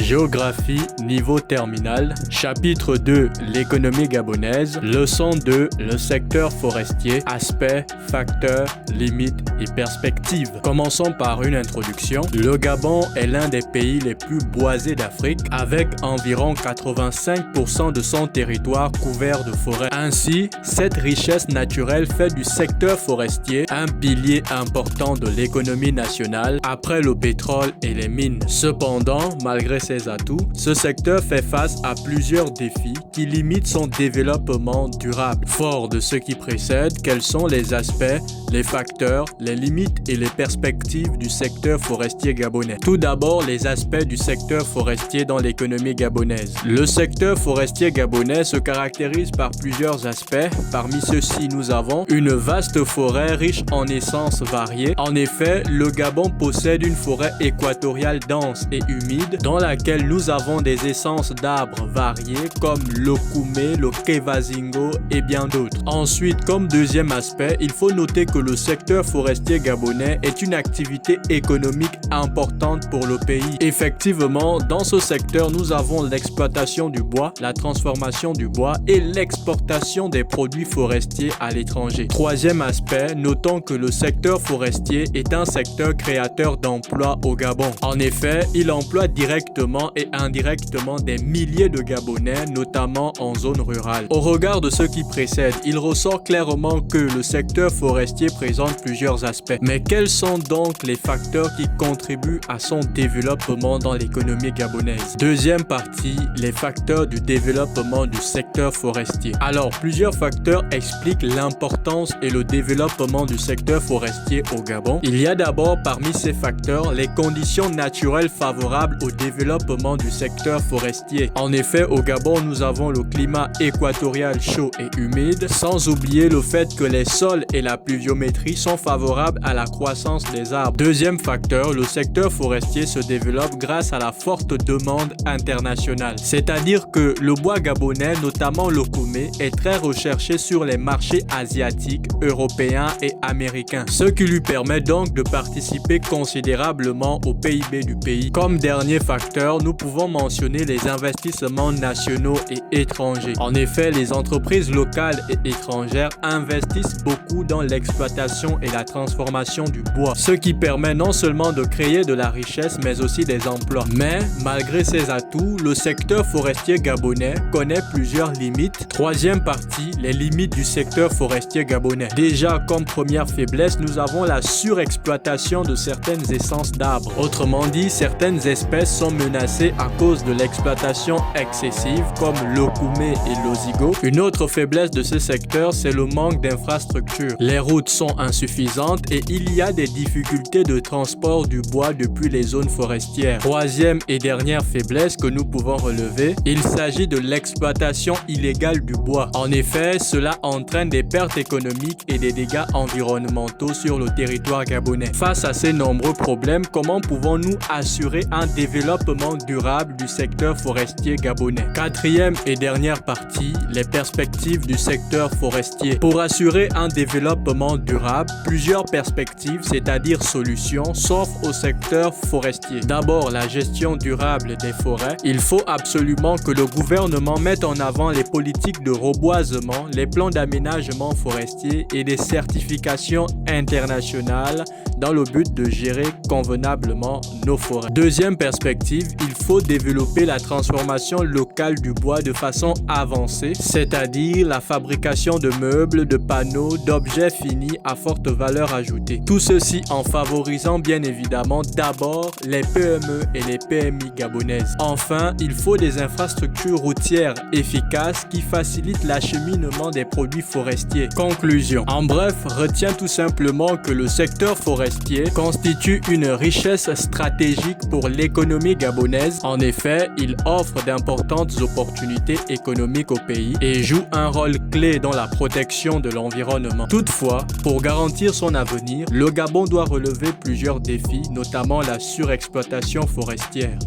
Géographie, niveau terminal. Chapitre 2, l'économie gabonaise. Leçon 2, le secteur forestier. Aspects, facteurs, limites et perspectives. Commençons par une introduction. Le Gabon est l'un des pays les plus boisés d'Afrique, avec environ 85% de son territoire couvert de forêts. Ainsi, cette richesse naturelle fait du secteur forestier un pilier important de l'économie nationale après le pétrole et les mines. Cependant, malgré ses atouts, ce secteur fait face à plusieurs défis qui limitent son développement durable. Fort de ce qui précède, quels sont les aspects, les facteurs, les limites et les perspectives du secteur forestier gabonais? Tout d'abord, les aspects du secteur forestier dans l'économie gabonaise. Le secteur forestier gabonais se caractérise par plusieurs aspects. Parmi ceux-ci, nous avons une vaste forêt riche en essences variées. En effet, le Gabon possède une forêt équatoriale dense et humide dans laquelle nous avons des essences d'arbres variés comme le koumé, le kevazingo et bien d'autres. Ensuite, comme deuxième aspect, il faut noter que le secteur forestier gabonais est une activité économique importante pour le pays. Effectivement, dans ce secteur, nous avons l'exploitation du bois, la transformation du bois et l'exportation des produits forestiers à l'étranger. Troisième aspect, notons que le secteur forestier est un secteur créateur d'emplois au Gabon. En effet, il emploie directement et indirectement des milliers de Gabonais, notamment en zone rurale. Au regard de ce qui précède, il ressort clairement que le secteur forestier présente plusieurs aspects. Mais quels sont donc les facteurs qui contribuent à son développement dans l'économie gabonaise? Deuxième partie, les facteurs du développement du secteur forestier. Alors, plusieurs facteurs expliquent l'importance et le développement du secteur forestier au Gabon. Il y a d'abord parmi ces facteurs les conditions naturelles favorables au développement du secteur forestier. En effet, au Gabon, nous avons le climat équatorial chaud et humide, sans oublier le fait que les sols et la pluviométrie sont favorables à la croissance des arbres. Deuxième facteur, le secteur forestier se développe grâce à la forte demande internationale. C'est-à-dire que le bois gabonais, notamment le koumé, est très recherché sur les marchés asiatiques, européens et américains, ce qui lui permet donc de participer considérablement au PIB du pays. Comme dernier facteur, nous pouvons mentionner les investissements nationaux et étrangers. En effet, les entreprises locales et étrangères investissent beaucoup dans l'exploitation et la transformation du bois, ce qui permet non seulement de créer de la richesse mais aussi des emplois. Mais malgré ces atouts, le secteur forestier gabonais connaît plusieurs limites. Troisième partie, les limites du secteur forestier gabonais. Déjà, comme première faiblesse, nous avons la surexploitation de certaines essences d'arbres. Autrement dit, certaines espèces sont menacées à cause de l'exploitation excessive, comme le koumé et l'osigo. Une autre faiblesse de ce secteur, c'est le manque d'infrastructures. Les routes sont insuffisantes et il y a des difficultés de transport du bois depuis les zones forestières. Troisième et dernière faiblesse que nous pouvons relever, il s'agit de l'exploitation illégale du bois. En effet, cela entraîne des pertes économiques et des dégâts environnementaux sur le territoire gabonais. Face à ces nombreux problèmes, comment pouvons-nous assurer un développement durable du secteur forestier gabonais? Quatrième et dernière partie, les perspectives du secteur forestier. Pour assurer un développement durable, plusieurs perspectives, c'est-à-dire solutions, s'offrent au secteur forestier. D'abord, la gestion durable des forêts. Il faut absolument que le gouvernement mette en avant les politiques de reboisement, les plans d'aménagement forestier et des certifications internationales dans le but de gérer convenablement nos forêts. Deuxième perspective, il faut développer la transformation locale du bois de façon avancée, c'est-à-dire la fabrication de meubles, de panneaux, d'objets finis à forte valeur ajoutée. Tout ceci en favorisant bien évidemment d'abord les PME et les PMI gabonaises. Enfin, il faut des infrastructures routières efficaces qui facilitent l'acheminement des produits forestiers. Conclusion. En bref, retiens tout simplement que le secteur forestier constitue une richesse stratégique pour l'économie gabonaise. En effet, il offre d'importantes opportunités économiques au pays et joue un rôle clé dans la protection de l'environnement. Toutefois, pour garantir son avenir, le Gabon doit relever plusieurs défis, notamment la surexploitation forestière.